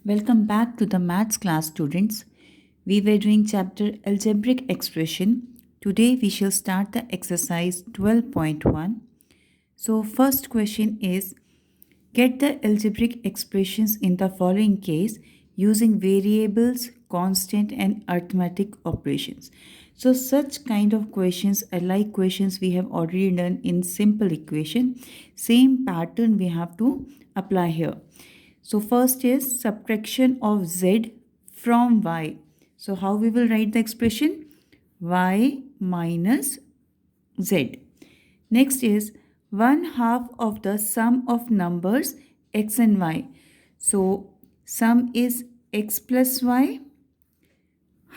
Welcome back to the maths class, students. We were doing chapter algebraic expression. Today we shall start the exercise 12.1. So first question is, get the algebraic expressions in the following case using variables, constant and arithmetic operations. So such kind of questions are like questions we have already done in simple equation. Same pattern we have to apply here. So first is subtraction of z from y. So how we will write the expression? Y minus z. Next is 1/2 of the sum of numbers x and y. So sum is x plus y,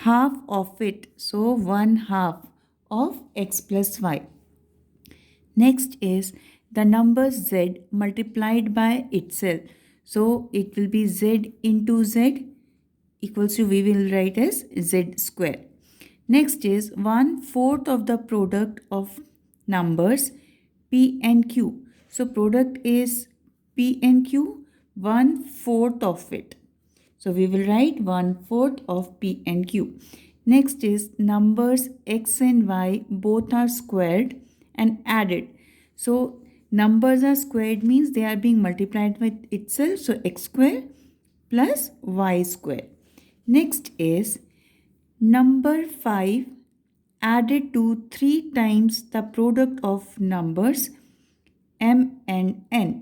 half of it. So 1/2 of x plus y. Next is the number z multiplied by itself. So it will be z into z equals to, we will write as z square. Next is 1/4 of the product of numbers p and q. So product is p and q, 1/4 of it. So we will write 1/4 of p and q. Next is numbers x and y both are squared and added. So numbers are squared means they are being multiplied with itself. So x square plus y square. Next is number 5 added to 3 times the product of numbers m and n.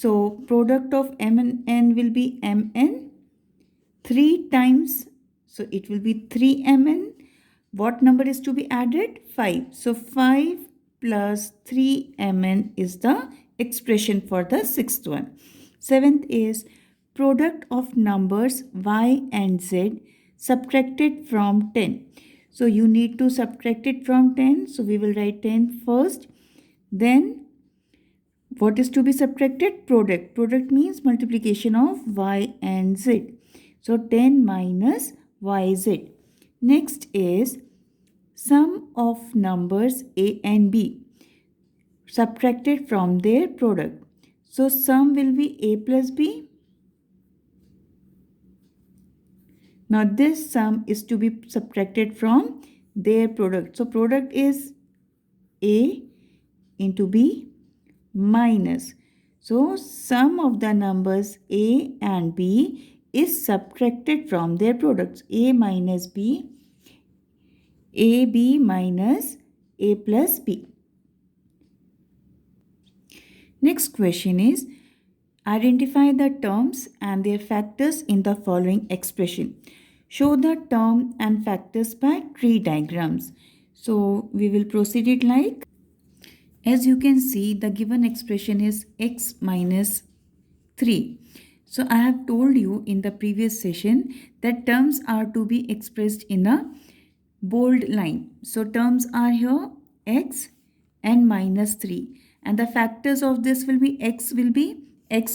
So product of m and n will be mn 3 times. So it will be 3mn. What number is to be added? 5. So 5 plus 3mn is the expression for the sixth one. Seventh is product of numbers y and z subtracted from 10. So you need to subtract it from 10. So we will write 10 first. Then what is to be subtracted? Product. Product means multiplication of y and z. So 10 minus yz. Next is sum of numbers a and b subtracted from their product. So sum will be a plus b. Now this sum is to be subtracted from their product. So product is a into b minus. So sum of the numbers a and b is subtracted from their products. A minus b, ab minus a plus b. Next question is, identify the terms and their factors in the following expression. Show the term and factors by tree diagrams. So we will proceed it like, as you can see, the given expression is x minus 3. So I have told you in the previous session that terms are to be expressed in a bold line. So terms are here x and minus 3. And the factors of this will be x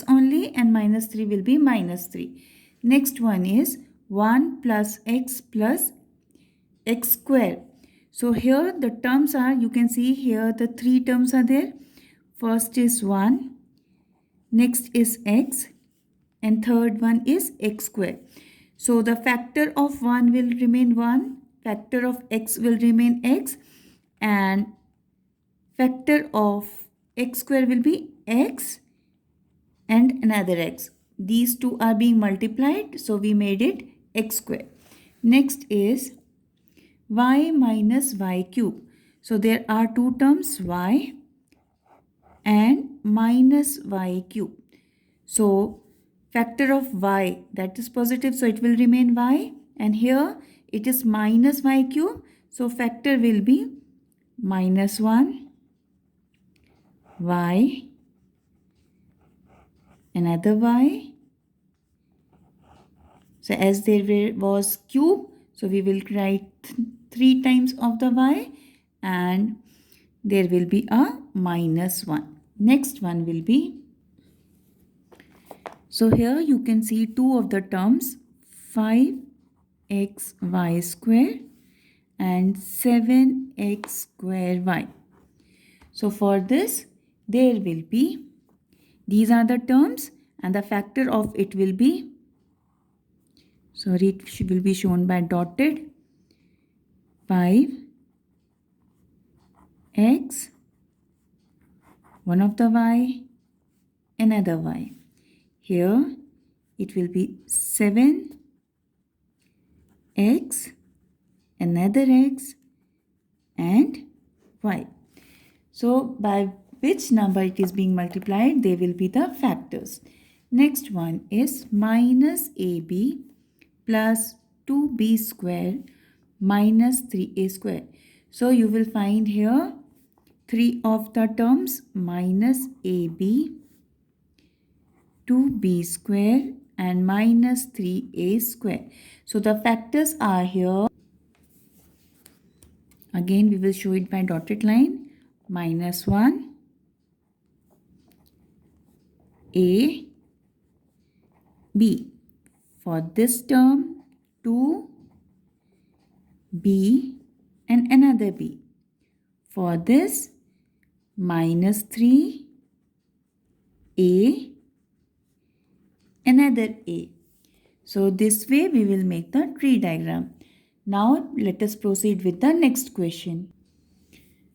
only and minus 3 will be minus 3. Next one is 1 plus x square. So here the terms are, you can see here the 3 terms are there. First is 1, next is x, and third one is x square. So the factor of 1 will remain 1, factor of x will remain x, and factor of x square will be x and another x. These two are being multiplied, so we made it x square. Next is y minus y cube. So there are two terms, y and minus y cube. So factor of y, that is positive, so it will remain y, and here it is minus y cube, so factor will be minus 1, y, another y. So as there was cube, so we will write 3 times of the y, and there will be a minus 1. Next one will be, so here you can see two of the terms, 5xy square and 7x square y. So for this, there will be, these are the terms and the factor of it will be Sorry, it will be shown by dotted. 5x, one of the y, another y. Here it will be 7x, another x, and y. So by which number it is being multiplied, they will be the factors. Next one is minus ab plus 2b square minus 3a square. So you will find here three of the terms minus ab, 2b square and minus 3a square. So the factors are here. Again we will show it by dotted line. Minus 1 a b. For this term 2 b and another b. For this minus 3 a, another a. So this way we will make the tree diagram. Now let us proceed with the next question.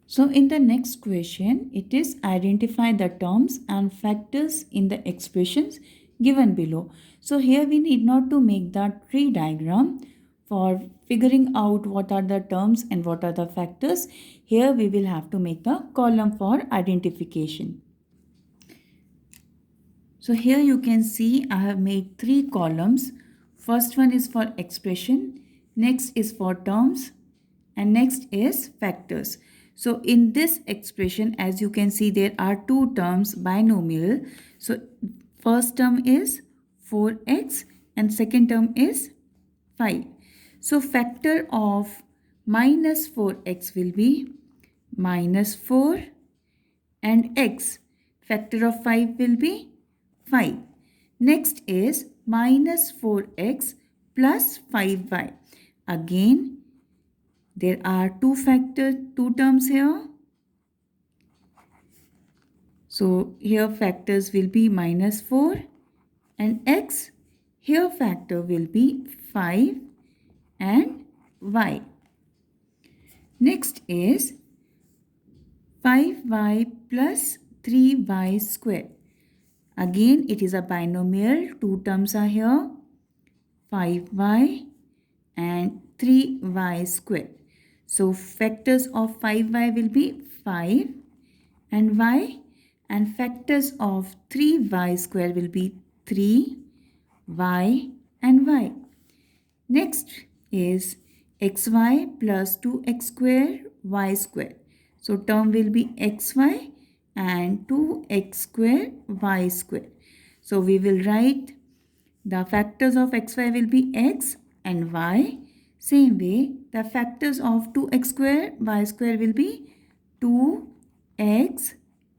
So in the next question, it is identify the terms and factors in the expressions given below. So here we need not to make the tree diagram for figuring out what are the terms and what are the factors. Here we will have to make the column for identification. So here you can see I have made three columns. First one is for expression, next is for terms, and next is factors. So in this expression, as you can see, there are two terms binomial. So first term is 4x and second term is 5. So factor of minus 4x will be minus 4 and x. Factor of 5 will be 5. Next is minus 4x plus 5y. Again, there are two terms here. So here factors will be minus 4 and x. Here factor will be 5 and y. Next is 5y plus 3y square. Again, it is a binomial. Two terms are here. 5y and 3y square. So factors of 5y will be 5 and y, and factors of 3y square will be 3, y and y. Next is xy plus 2x square y square. So term will be xy and 2x square y square. So we will write the factors of xy will be x and y. Same way, the factors of 2x square y square will be 2x,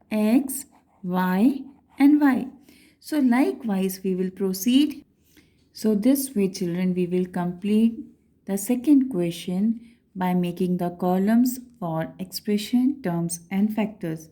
x, y and y. So likewise we will proceed. So this way children, we will complete the second question by making the columns for expression, terms and factors.